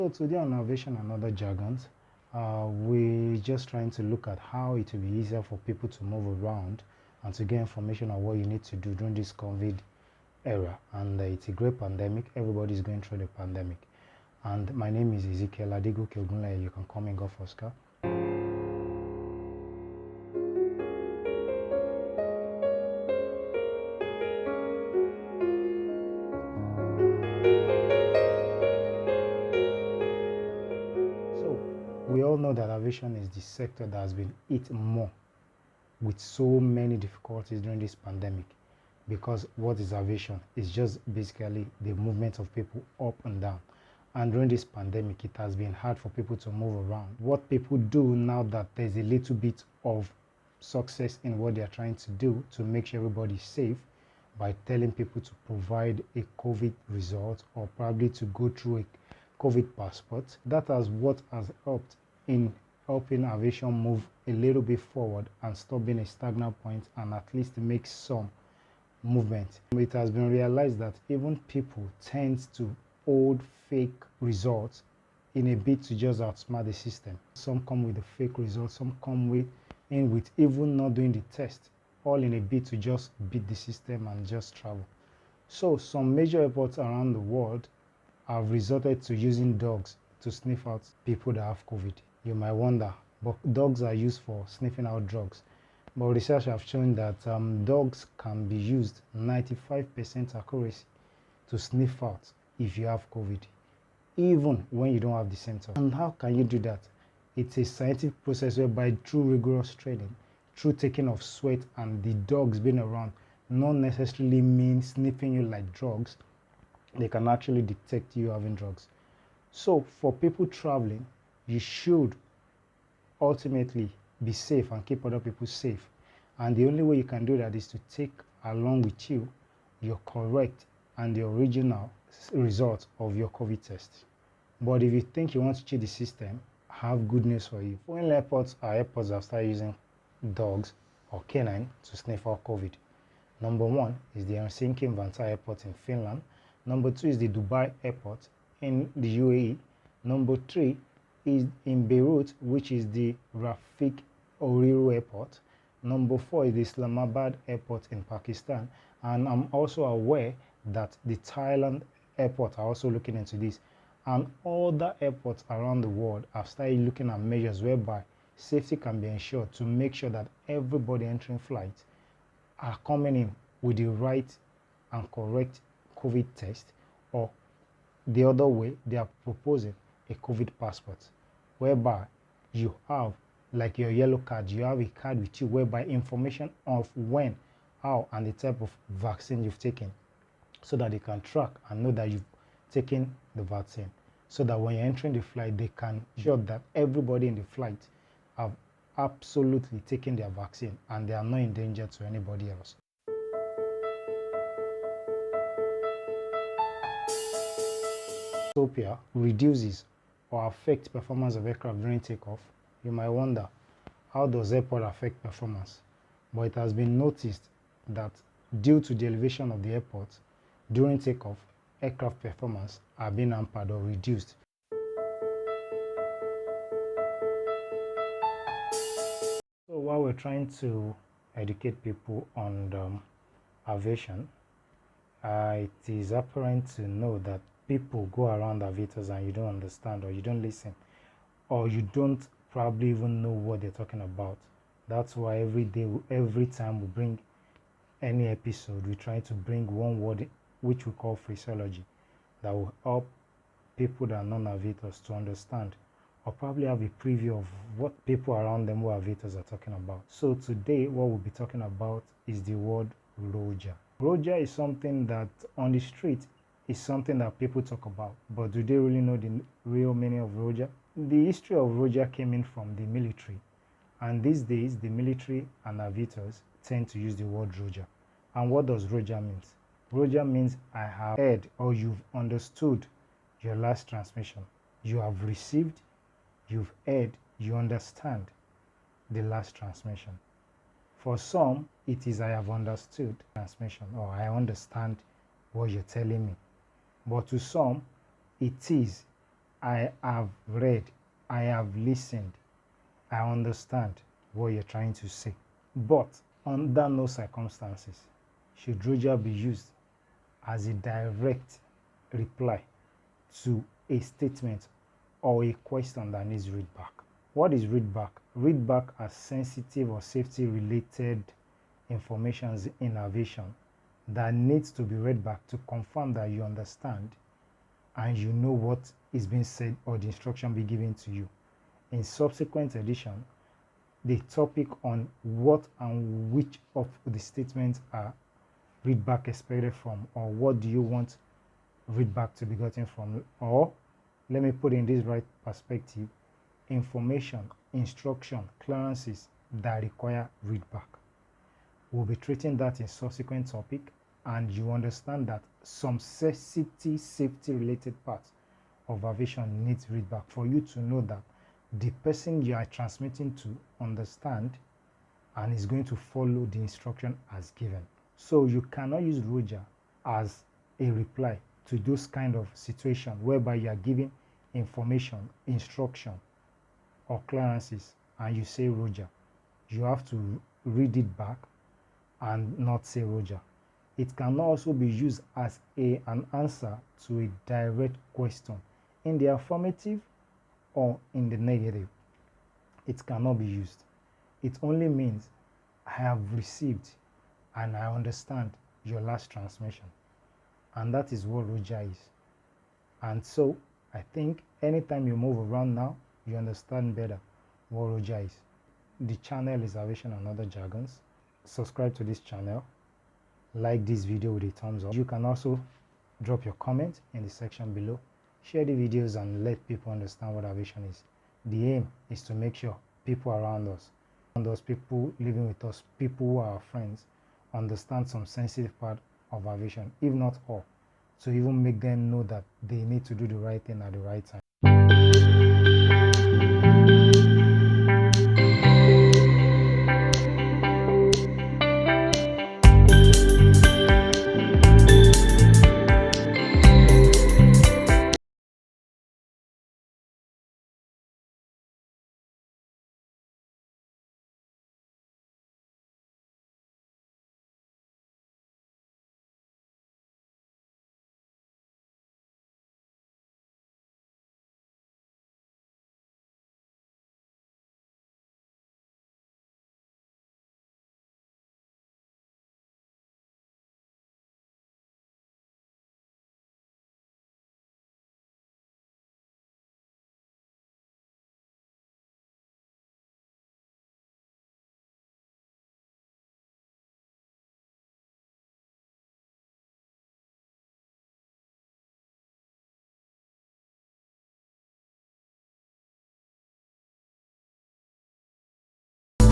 So today on Aviation and Other Jargons, we're just trying to look at how it will be easier for people to move around and to get information on what you need to do during this COVID era. And it's a great pandemic. Everybody's going through the pandemic. And my name is Ezekiel Adigo Kyogunle. You can call me Golf Oscar. We all know that aviation is the sector that has been hit more with so many difficulties during this pandemic, because what is aviation? It's just basically the movement of people up and down. And during this pandemic, it has been hard for people to move around. What people do now that there's a little bit of success in what they're trying to do to make sure everybody's safe, by telling people to provide a COVID result or probably to go through a COVID passport. That is what has helped in helping aviation move a little bit forward and stop being a stagnant point and at least make some movement. It has been realized that even people tend to hold fake results in a bid to just outsmart the system. Some come with the fake results, some come with even not doing the test, all in a bid to just beat the system and just travel. So some major airports around the world have resorted to using dogs to sniff out people that have COVID. You might wonder, but dogs are used for sniffing out drugs. But research have shown that dogs can be used 95% accuracy to sniff out if you have COVID, even when you don't have the symptoms. And how can you do that? It's a scientific process whereby through rigorous training, through taking of sweat and the dogs being around, not necessarily mean sniffing you like drugs. They can actually detect you having drugs. So for people traveling, you should ultimately be safe and keep other people safe. And the only way you can do that is to take along with you your correct and the original result of your COVID test. But if you think you want to cheat the system, I have good news for you. Foreign airports are airports that start using dogs or canine to sniff out COVID. Number one is the Helsinki-Vantaa Airport in Finland. Number two is the Dubai Airport in the UAE. Number three is in Beirut, which is the Rafiq Oriru Airport. Number four is the Islamabad Airport in Pakistan. And I'm also aware that the Thailand airport are also looking into this. And other airports around the world have started looking at measures whereby safety can be ensured to make sure that everybody entering flights are coming in with the right and correct COVID test, or the other way, they are proposing a COVID passport, whereby you have, like your yellow card, you have a card with you whereby information of when, how, and the type of vaccine you've taken, so that they can track and know that you've taken the vaccine, so that when you're entering the flight, they can ensure that everybody in the flight have absolutely taken their vaccine and they are not in danger to anybody else. Utopia reduces or affects performance of aircraft during takeoff. You might wonder, how does airport affect performance? But it has been noticed that due to the elevation of the airport, during takeoff, aircraft performance are being hampered or reduced. So while we're trying to educate people on aviation, it is apparent to know that people go around aviators and you don't understand, or you don't listen, or you don't probably even know what they're talking about. That's why every time we bring any episode, we try to bring one word which we call phraseology that will help people that are non-aviators to understand, or probably have a preview of what people around them who are aviators are talking about. So today what we'll be talking about is the word Ruja. Ruja is something that on the street is something that people talk about, but do they really know the real meaning of Ruja? The history of Ruja came in from the military, and these days the military and aviators tend to use the word Ruja. And what does Ruja mean? Ruja means I have heard, or you've understood your last transmission. You have received, you've heard, you understand the last transmission. For some, it is I have understood transmission, or I understand what you're telling me. But to some, it is I have read, I have listened, I understand what you're trying to say. But under no circumstances should Ruja be used as a direct reply to a statement or a question that needs readback. What is readback? Readback are sensitive or safety related information in aviation that needs to be read back to confirm that you understand and you know what is being said or the instruction be given to you. In subsequent edition, the topic on what and which of the statements are readback expected from, or what do you want readback to be gotten from, or let me put in this right perspective, information, instruction, clearances that require readback. We'll be treating that in subsequent topic, and you understand that some safety related parts of aviation needs readback for you to know that the person you are transmitting to understand and is going to follow the instruction as given. So you cannot use Ruja as a reply to those kind of situation whereby you are giving information, instruction, or clearances, and you say Ruja. You have to read it back and not say Ruja. It can also be used as an answer to a direct question in the affirmative or in the negative. It cannot be used. It only means I have received and I understand your last transmission. And that is what Ruja is. And so I think anytime you move around now, you understand better what Ruja is. The channel is Aviation and Other Jargons. Subscribe to this channel. Like this video with a thumbs up. You can also drop your comment in the section below. Share the videos and let people understand what aviation is. The aim is to make sure people around us, people living with us, people who are our friends, understand some sensitive part of aviation, if not all, to even make them know that they need to do the right thing at the right time.